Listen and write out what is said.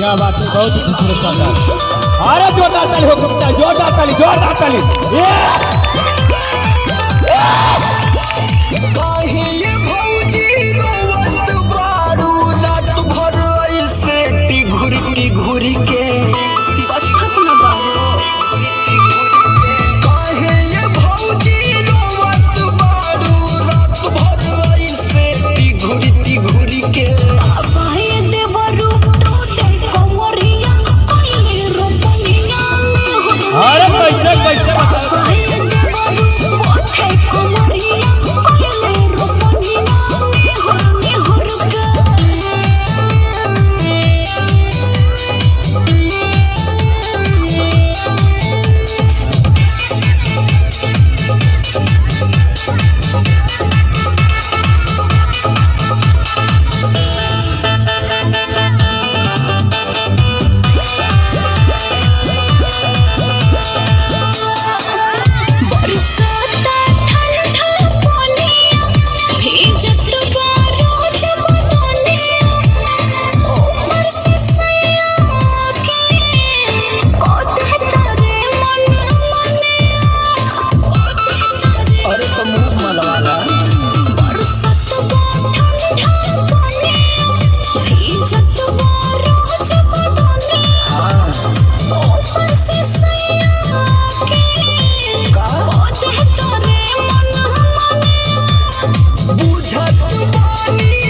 क्या बात है, बहुत ही खूबसूरत शानदार। अरे जोरदार ताली हो सकता है, जोरदार ताली, जोरदार ताली। काहे भौजी रोवत बारू रात भर ऐसे घुर के बचत न बारो। काहे भौजी रोवत बारू रात भर ऐसे घुर के अरे कैसे कैसे बता बुझत बानी